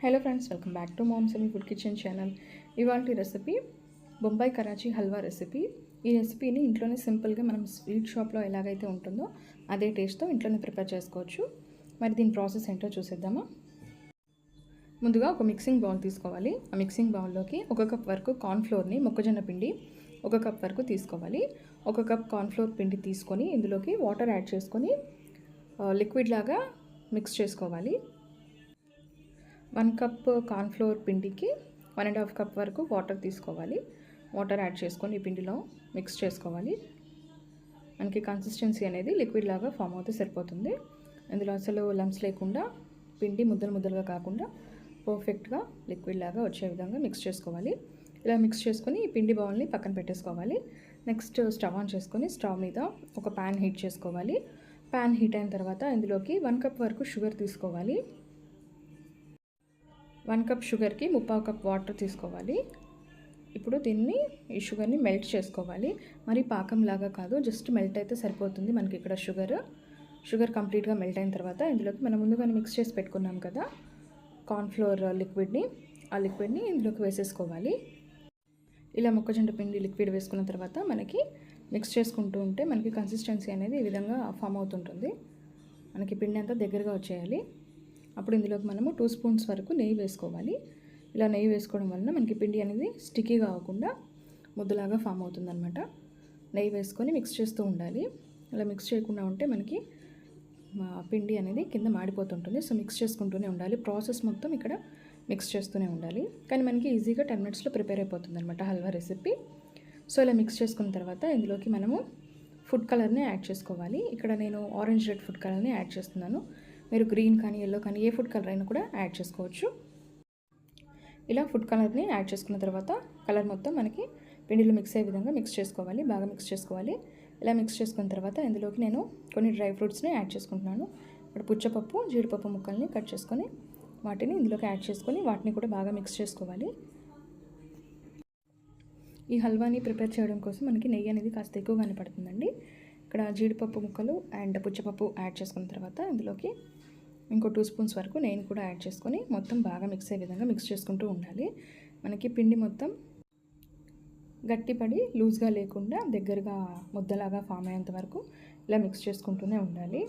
Hello friends, welcome back to moms semi food kitchen channel. ఇవాళ recipe Bombay Karachi halwa recipe. ఈ రెసిపీని ఇంట్లోనే సింపుల్గా మనం స్వీట్ షాప్లో ఎలాగైతే ఉంటుందో అదే టేస్ట్తో ఇంట్లోనే ప్రిపేర్ చేసుకోవచ్చు. మరి దీని ప్రాసెస్ ఏంటో చూసేద్దామా. ముందుగా ఒక మిక్సింగ్ బౌల్ తీసుకోవాలి. ఆ మిక్సింగ్ బౌల్లోకి 1 కప్ వరకు కార్న్ఫ్లోర్ని, మొక్కజొన్న పిండి 1 కప్ వరకు తీసుకోవాలి. 1 కప్ కార్న్ఫ్లోర్ పిండి తీసుకొని ఇందులోకి వాటర్ యాడ్ చేసుకొని లిక్విడ్ లాగా మిక్స్ చేసుకోవాలి. 1 కప్ కార్న్ఫ్లోర్ పిండికి 1.5 కప్ వరకు వాటర్ తీసుకోవాలి. వాటర్ యాడ్ చేసుకొని ఈ పిండిలో మిక్స్ చేసుకోవాలి. మనకి కన్సిస్టెన్సీ అనేది లిక్విడ్ లాగా ఫామ్ అవుతే సరిపోతుంది. ఇందులో అసలు లంప్స్ లేకుండా పిండి ముద్దలుగా కాకుండా పర్ఫెక్ట్గా లిక్విడ్ లాగా వచ్చే విధంగా మిక్స్ చేసుకోవాలి. ఇలా మిక్స్ చేసుకొని ఈ పిండి బౌల్ని పక్కన పెట్టేసుకోవాలి. నెక్స్ట్ స్టవ్ ఆన్ చేసుకొని స్టవ్ మీద ఒక ప్యాన్ హీట్ చేసుకోవాలి. ప్యాన్ హీట్ అయిన తర్వాత ఇందులోకి 1 కప్ వరకు షుగర్ తీసుకోవాలి. 1 కప్ షుగర్కి 3/4 కప్ వాటర్ తీసుకోవాలి. ఇప్పుడు ఈ షుగర్ని మెల్ట్ చేసుకోవాలి. మరి పాకంలాగా కాదు, జస్ట్ మెల్ట్ అయితే సరిపోతుంది. మనకి ఇక్కడ షుగర్ కంప్లీట్గా మెల్ట్ అయిన తర్వాత ఇందులోకి మనం ముందుగానే మిక్స్ చేసి పెట్టుకున్నాం కదా కార్న్ఫ్లోర్ లిక్విడ్ని, ఆ లిక్విడ్ని ఇందులోకి వేసేసుకోవాలి. ఇలా మొక్కజొన్న పిండి లిక్విడ్ వేసుకున్న తర్వాత మనకి మిక్స్ చేసుకుంటూ ఉంటే మనకి కన్సిస్టెన్సీ అనేది ఈ విధంగా ఫామ్ అవుతుంటుంది. మనకి పిండి అంతా దగ్గరగా వచ్చేయాలి. అప్పుడు ఇందులోకి మనము 2 స్పూన్స్ వరకు నెయ్యి వేసుకోవాలి. ఇలా నెయ్యి వేసుకోవడం వలన మనకి పిండి అనేది స్టిక్కీగా అవ్వకుండా ముద్దలాగా ఫామ్ అవుతుందన్నమాట. నెయ్యి వేసుకొని మిక్స్ చేస్తూ ఉండాలి. అలా మిక్స్ చేయకుండా ఉంటే మనకి పిండి అనేది కింద మాడిపోతుంటుంది. సో మిక్స్ చేసుకుంటూనే ఉండాలి. ప్రాసెస్ మొత్తం ఇక్కడ మిక్స్ చేస్తూనే ఉండాలి. కానీ మనకి ఈజీగా 10 మినిట్స్లో ప్రిపేర్ అయిపోతుంది అనమాట హల్వా రెసిపీ. సో ఇలా మిక్స్ చేసుకున్న తర్వాత ఇందులోకి మనము ఫుడ్ కలర్ని యాడ్ చేసుకోవాలి. ఇక్కడ నేను ఆరెంజ్ రెడ్ ఫుడ్ కలర్ని యాడ్ చేస్తున్నాను. మీరు గ్రీన్ కానీ ఎల్లో కానీ ఏ ఫుడ్ కలర్ అయినా కూడా యాడ్ చేసుకోవచ్చు. ఇలా ఫుడ్ కలర్ని యాడ్ చేసుకున్న తర్వాత కలర్ మొత్తం మనకి పిండిలో మిక్స్ అయ్యే విధంగా మిక్స్ చేసుకోవాలి. బాగా మిక్స్ చేసుకోవాలి. ఇలా మిక్స్ చేసుకున్న తర్వాత ఇందులోకి నేను కొన్ని డ్రై ఫ్రూట్స్ని యాడ్ చేసుకుంటున్నాను. ఇప్పుడు పుచ్చపప్పు, జీడిపప్పు ముక్కల్ని కట్ చేసుకొని వాటిని ఇందులోకి యాడ్ చేసుకొని వాటిని కూడా బాగా మిక్స్ చేసుకోవాలి. ఈ హల్వాని ప్రిపేర్ చేయడం కోసం మనకి నెయ్యి అనేది కాస్త ఎక్కువగానే పడుతుందండి. ఇక్కడ జీడిపప్పు ముక్కలు అండ్ పుచ్చపప్పు యాడ్ చేసుకున్న తర్వాత ఇందులోకి ఇంకో 2 స్పూన్స్ వరకు నెయ్యిని కూడా యాడ్ చేసుకొని మొత్తం బాగా మిక్స్ అయ్యే విధంగా మిక్స్ చేసుకుంటూ ఉండాలి. మనకి పిండి మొత్తం గట్టిపడి లూజ్గా లేకుండా దగ్గరగా ముద్దలాగా ఫామ్ అయ్యేంత వరకు ఇలా మిక్స్ చేసుకుంటూనే ఉండాలి.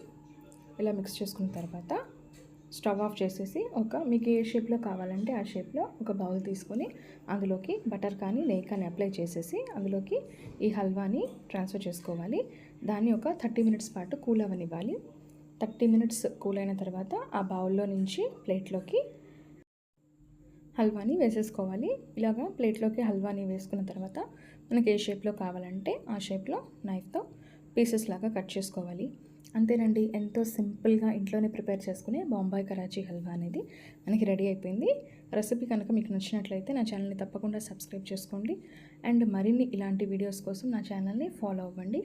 ఇలా మిక్స్ చేసుకున్న తర్వాత స్టవ్ ఆఫ్ చేసేసి మీకు ఏ షేప్లో కావాలంటే ఆ షేప్లో ఒక బౌల్ తీసుకొని అందులోకి బటర్ కానీ నెయ్యి కానీ అప్లై చేసేసి అందులోకి ఈ హల్వాని ట్రాన్స్ఫర్ చేసుకోవాలి. దాన్ని ఒక 30 మినిట్స్ పాటు కూల్ అవ్వనివ్వాలి. 30 మినిట్స్ కూల్ అయిన తర్వాత ఆ బౌల్లో నుంచి ప్లేట్లోకి హల్వాని వేసేసుకోవాలి. ఇలాగా ప్లేట్లోకి హల్వాని వేసుకున్న తర్వాత మనకి ఏ షేప్లో కావాలంటే ఆ షేప్లో నైఫ్తో పీసెస్ లాగా కట్ చేసుకోవాలి. అంతేనండి, ఎంతో సింపుల్గా ఇంట్లోనే ప్రిపేర్ చేసుకునే బొంబాయి కరాచీ హల్వా అనేది మనకి రెడీ అయిపోయింది. రెసిపీ కనుక మీకు నచ్చినట్లయితే నా ఛానల్ని తప్పకుండా సబ్స్క్రైబ్ చేసుకోండి. అండ్ మరిన్ని ఇలాంటి వీడియోస్ కోసం నా ఛానల్ని ఫాలో అవ్వండి.